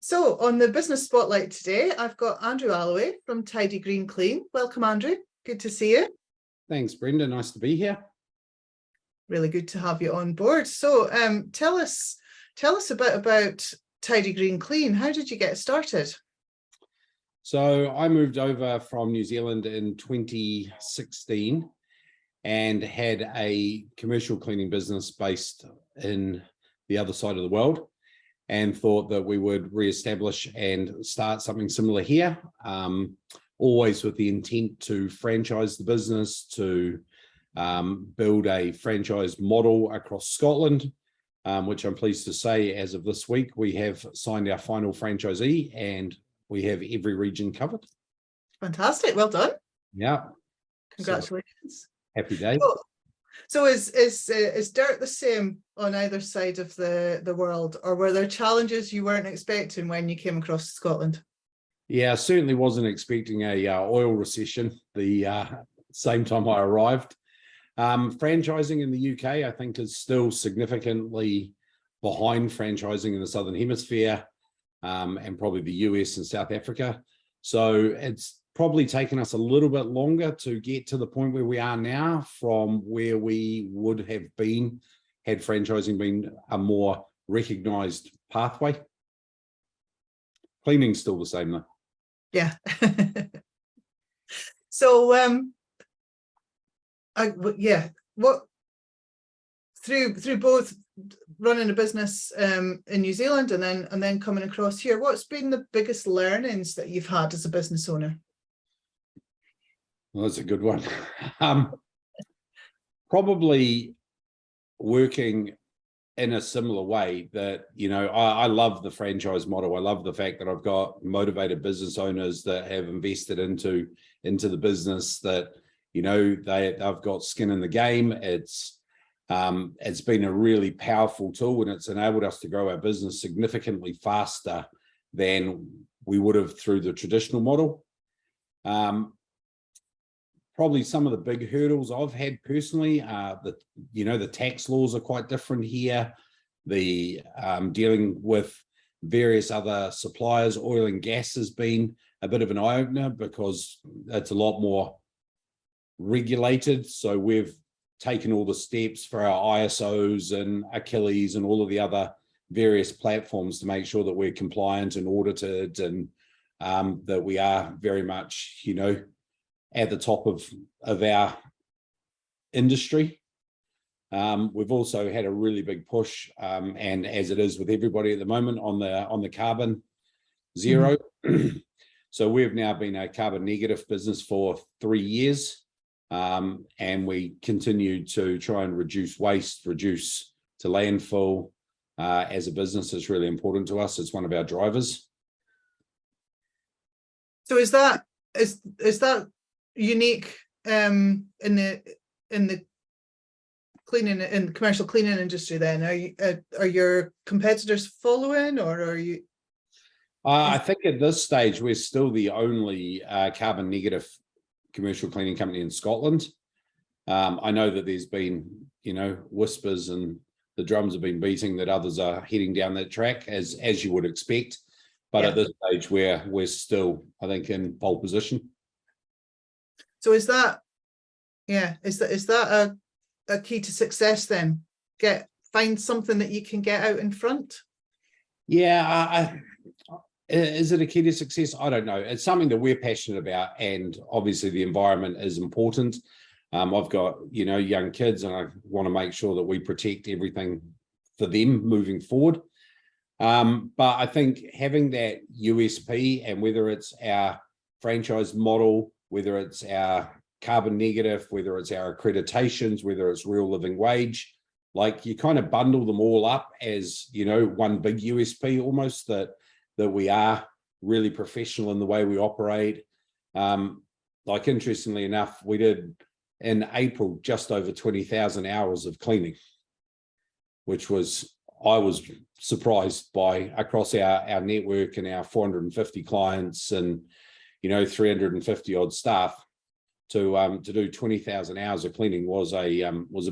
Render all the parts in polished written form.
So on the business spotlight today, I've got Andrew Alleway from Tidy Green Clean. Welcome, Andrew. Good to see you. Thanks, Brenda. Nice to be here. Really good to have you on board. So tell us a bit about Tidy Green Clean. How did you get started? So I moved over from New Zealand in 2016 and had a commercial cleaning business based in the other side of the world, and thought that we would reestablish and start something similar here, always with the intent to franchise the business, to build a franchise model across Scotland, which I'm pleased to say, as of this week, we have signed our final franchisee and we have every region covered. Fantastic. Well done. Yeah. Congratulations. So, happy day. So is dirt the same on either side of the world, or were there challenges you weren't expecting when you came across Scotland? Yeah, I certainly wasn't expecting a oil recession the same time I arrived. Franchising in the UK, I think, is still significantly behind franchising in the Southern Hemisphere, and probably the US and South Africa. So it's probably taken us a little bit longer to get to the point where we are now from where we would have been had franchising been a more recognised pathway. Cleaning's still the same though. Yeah. So what through both running a business in New Zealand and then coming across here, what's been the biggest learnings that you've had as a business owner? Well, that's a good one. Probably working in a similar way that, you know, I love the franchise model. I love the fact that I've got motivated business owners that have invested into the business, that, you know, they've got skin in the game. It's been a really powerful tool, and it's enabled us to grow our business significantly faster than we would have through the traditional model. Probably some of the big hurdles I've had personally are that, you know, the tax laws are quite different here. The dealing with various other suppliers, oil and gas, has been a bit of an eye-opener because it's a lot more regulated. So we've taken all the steps for our ISOs and Achilles and all of the other various platforms to make sure that we're compliant and audited, and that we are very much, you know, at the top of our industry. We've also had a really big push, and as it is with everybody at the moment, on the carbon zero. Mm-hmm. So we've now been a carbon negative business for 3 years, and we continue to try and reduce waste, reduce to landfill. As a business, is really important to us. It's one of our drivers. So is that unique in the cleaning, in the commercial cleaning industry? Then are your competitors following, or are you? I think at this stage we're still the only carbon negative commercial cleaning company in Scotland. I know that there's been, you know, whispers and the drums have been beating that others are heading down that track, as you would expect. But yeah, at this stage we're still, I think, in pole position. So is that a key to success then? Find something that you can get out in front? Yeah, is it a key to success? I don't know. It's something that we're passionate about, and obviously the environment is important. I've got, you know, young kids, and I want to make sure that we protect everything for them moving forward. But I think having that USP, and whether it's our franchise model, whether it's our carbon negative, whether it's our accreditations, whether it's real living wage, like, you kind of bundle them all up as, you know, one big USP almost, that we are really professional in the way we operate. Like, interestingly enough, we did in April just over 20,000 hours of cleaning, which I was surprised by, across our network and our 450 clients and, you know, 350 odd staff. To do 20,000 hours of cleaning was a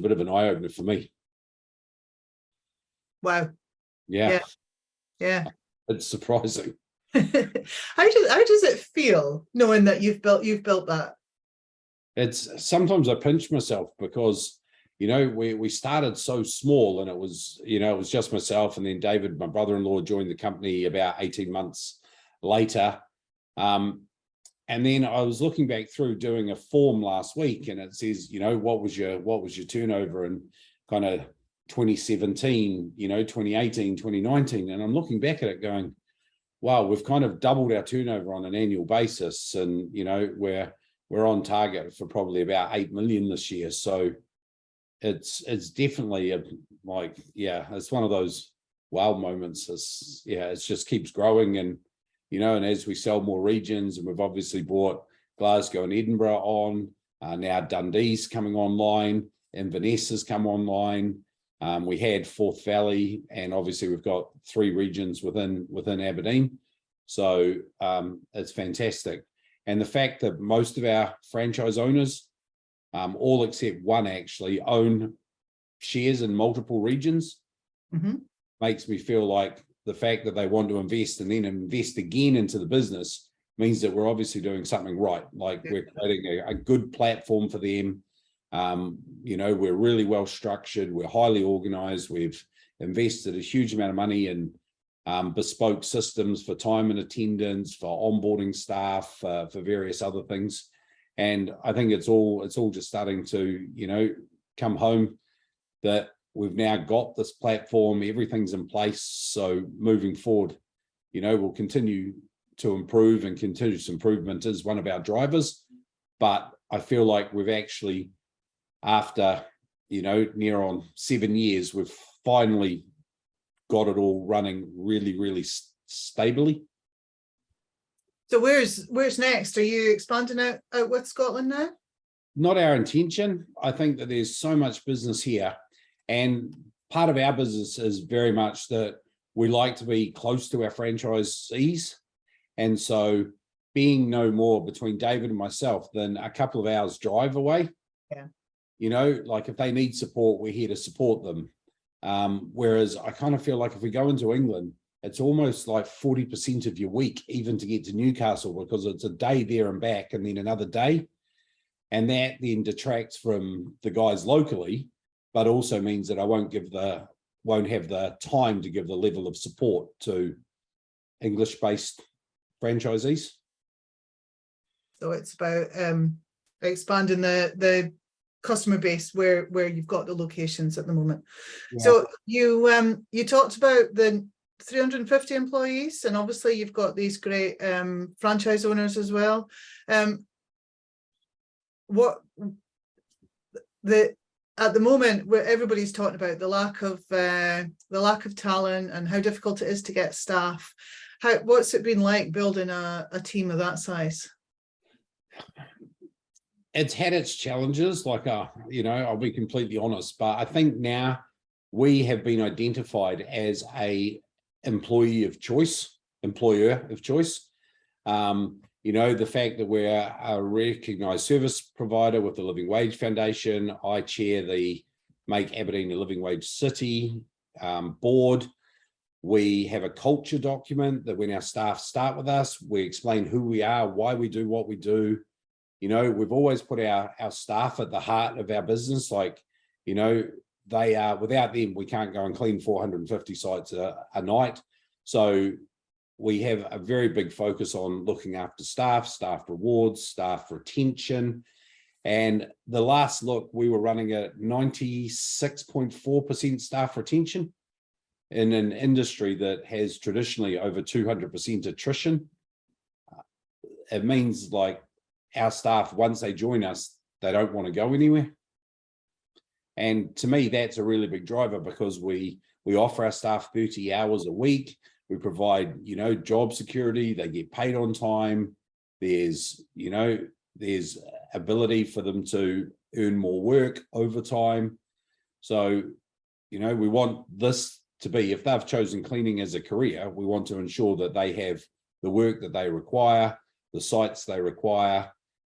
bit of an eye opener for me. Wow. Yeah. Yeah. it's surprising. How does it feel knowing that you've built that? It's sometimes I pinch myself because, you know, we started so small, and it was, you know, it was just myself, and then David, my brother-in-law, joined the company about 18 months later. And then I was looking back through doing a form last week, and it says, you know, what was your turnover in kind of 2017, you know, 2018, 2019. And I'm looking back at it going, wow, we've kind of doubled our turnover on an annual basis. And, you know, we're on target for probably about 8 million this year. So it's definitely it's one of those wow moments. It just keeps growing. And, you know, and as we sell more regions, and we've obviously brought Glasgow and Edinburgh on, now Dundee's coming online, Inverness has come online. We had Forth Valley, and obviously we've got 3 regions within Aberdeen. So it's fantastic. And the fact that most of our franchise owners, all except one actually, own shares in multiple regions, makes me feel like the fact that they want to invest and then invest again into the business means that we're obviously doing something right. Like we're creating a good platform for them. You know, we're really well structured. We're highly organized. We've invested a huge amount of money in bespoke systems for time and attendance, for onboarding staff, for various other things. And I think it's all just starting to, you know, come home that we've now got this platform, everything's in place. So moving forward, you know, we'll continue to improve, and continuous improvement is one of our drivers. But I feel like we've actually, after, you know, near on 7 years, we've finally got it all running really, really stably. So where's next? Are you expanding out with Scotland now? Not our intention. I think that there's so much business here, and part of our business is very much that we like to be close to our franchisees. And so being no more between David and myself than a couple of hours drive away, you know, like if they need support, we're here to support them. Whereas I kind of feel like if we go into England, it's almost like 40% of your week, even to get to Newcastle, because it's a day there and back and then another day. And that then detracts from the guys locally, but also means that I won't have the time to give the level of support to English-based franchisees. So it's about expanding the customer base where you've got the locations at the moment. So you talked about the 350 employees, and obviously you've got these great franchise owners as well. At the moment, where everybody's talking about the lack of talent and how difficult it is to get staff, what's it been like building a team of that size? It's had its challenges, like, you know, I'll be completely honest, but I think now we have been identified as a employer of choice. You know, the fact that we're a recognised service provider with the Living Wage Foundation. I chair the Make Aberdeen a Living Wage City board. We have a culture document that when our staff start with us, we explain who we are, why we do what we do. You know, we've always put our staff at the heart of our business. Like, you know, they are, without them, we can't go and clean 450 sites a night. So we have a very big focus on looking after staff rewards, staff retention. And the last look, we were running at 96.4% staff retention in an industry that has traditionally over 200% attrition. It means like our staff, once they join us, they don't want to go anywhere. And to me, that's a really big driver, because we offer our staff 30 hours a week. We provide, you know, job security. They get paid on time. There's ability for them to earn more work overtime. So, you know, we want this to be, if they've chosen cleaning as a career, we want to ensure that they have the work that they require, the sites they require,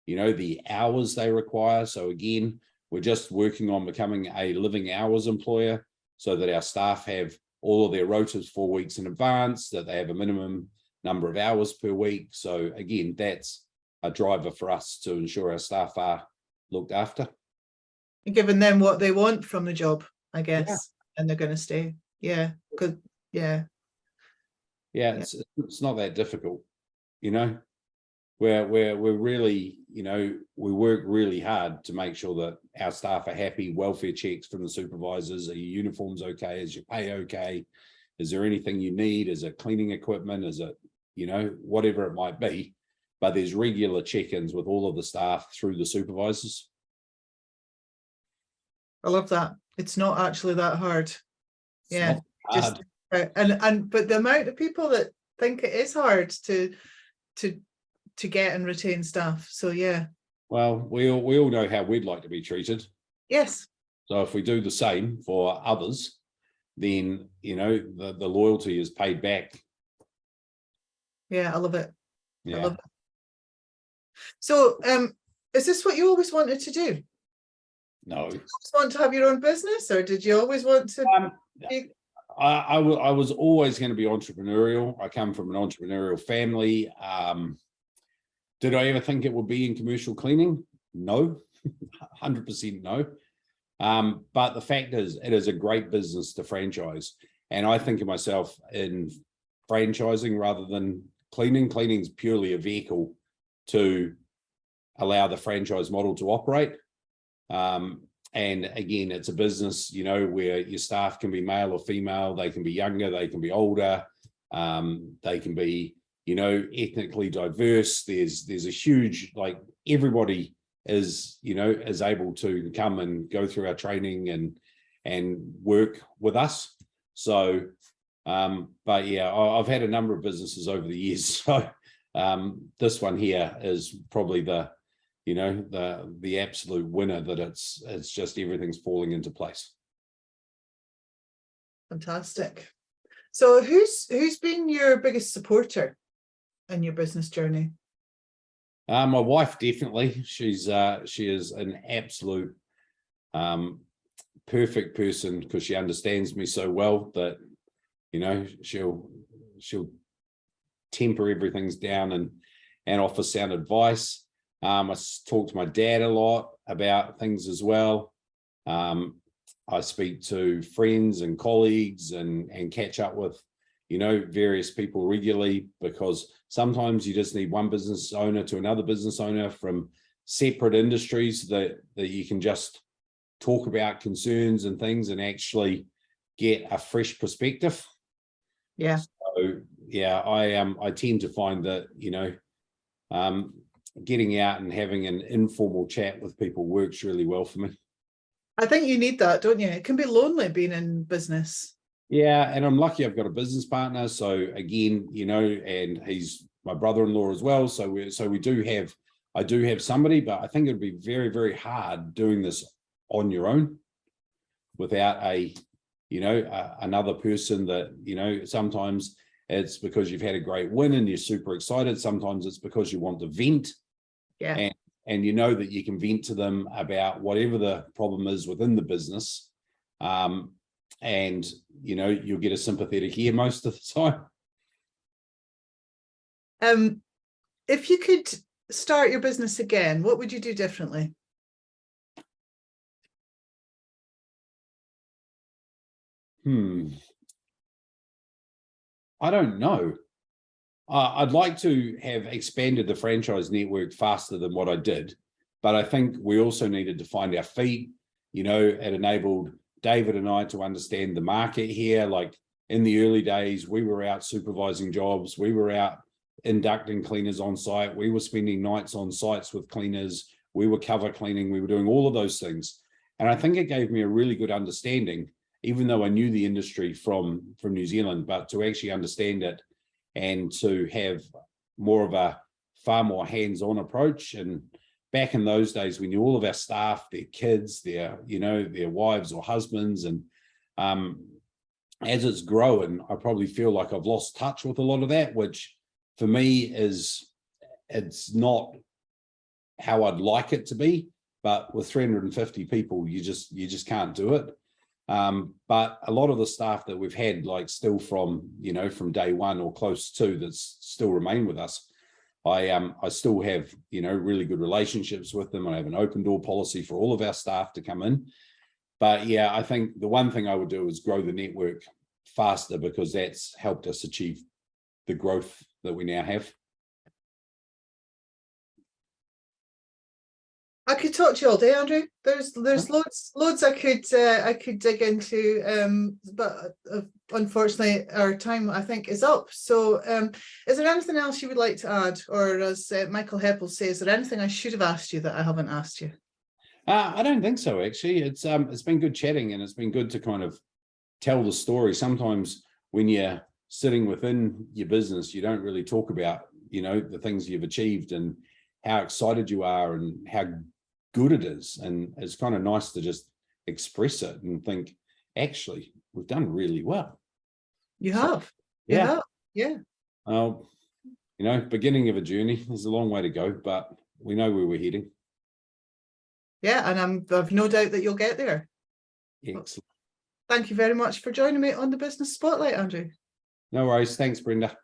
you know, the hours they require. So again, we're just working on becoming a living hours employer so that our staff have all of their rotas 4 weeks in advance, that they have a minimum number of hours per week. So again, that's a driver for us to ensure our staff are looked after. Giving them what they want from the job, I guess, and they're going to stay. Yeah, good. Yeah. Yeah, it's not that difficult, you know. We're really, you know, we work really hard to make sure that our staff are happy. Welfare checks from the supervisors. Are your uniforms okay? Is your pay okay? Is there anything you need? Is it cleaning equipment? Is it, you know, whatever it might be? But there's regular check-ins with all of the staff through the supervisors. I love that. It's not actually that hard. Yeah, hard. But the amount of people that think it is hard to get and retain staff. So yeah. Well, we all know how we'd like to be treated. Yes. So if we do the same for others, then, you know, the loyalty is paid back. Yeah, I love it. Yeah. I love it. So is this what you always wanted to do? No. Did you always want to have your own business, or did you always want to be... I was always going to be entrepreneurial. I come from an entrepreneurial family. Did I ever think it would be in commercial cleaning? No, 100% no. But the fact is, it is a great business to franchise. And I think of myself in franchising rather than cleaning. Cleaning is purely a vehicle to allow the franchise model to operate. And again, it's a business, you know, where your staff can be male or female, they can be younger, they can be older, they can be, you know, ethnically diverse. There's a huge, like, everybody is, you know, is able to come and go through our training and work with us. So, but yeah, I've had a number of businesses over the years. So this one here is probably the, you know, the absolute winner, that it's just everything's falling into place. Fantastic. So who's been your biggest supporter in your business journey? My wife, definitely. She is an absolute perfect person, because she understands me so well that, you know, she'll temper everything down and offer sound advice. I talk to my dad a lot about things as well. I speak to friends and colleagues and catch up with, you know, various people regularly, because sometimes you just need one business owner to another business owner from separate industries that you can just talk about concerns and things and actually get a fresh perspective. Yeah. So yeah, I tend to find that, you know, getting out and having an informal chat with people works really well for me. I think you need that, don't you? It can be lonely being in business. Yeah, and I'm lucky I've got a business partner. So again, you know, and he's my brother-in-law as well. So I do have somebody, but I think it'd be very, very hard doing this on your own without another person that, you know, sometimes it's because you've had a great win and you're super excited. Sometimes it's because you want to vent. Yeah. And you know that you can vent to them about whatever the problem is within the business. And, you know, you'll get a sympathetic ear most of the time. If you could start your business again, what would you do differently? I don't know. I'd like to have expanded the franchise network faster than what I did, but I think we also needed to find our feet. You know, it enabled David and I to understand the market here. Like in the early days, we were out supervising jobs. We were out inducting cleaners on site. We were spending nights on sites with cleaners. We were cover cleaning. We were doing all of those things. And I think it gave me a really good understanding, even though I knew the industry from New Zealand, but to actually understand it and to have more of a far more hands-on approach. And back in those days, we knew all of our staff, their kids, their wives or husbands. And as it's grown, I probably feel like I've lost touch with a lot of that, which for me it's not how I'd like it to be. But with 350 people, you just can't do it. But a lot of the staff that we've had, like still from, you know, from day one or close to, that's still remain with us, I still have, you know, really good relationships with them. I have an open door policy for all of our staff to come in. But yeah, I think the one thing I would do is grow the network faster, because that's helped us achieve the growth that we now have. I could talk to you all day, Andrew. There's loads I could dig into, but unfortunately our time, I think, is up. So is there anything else you would like to add, or as Michael Heppel says, is there anything I should have asked you that I haven't asked you? I don't think so, actually. It's been good chatting, and it's been good to kind of tell the story. Sometimes when you're sitting within your business, you don't really talk about, you know, the things you've achieved and how excited you are and how good it is. And it's kind of nice to just express it and think, actually, we've done really well. You have. Yeah. You have. Yeah. You know, beginning of a journey. There's a long way to go, but we know where we're heading. Yeah, and I've no doubt that you'll get there. Excellent. Thank you very much for joining me on the Business Spotlight, Andrew. No worries. Thanks, Brenda.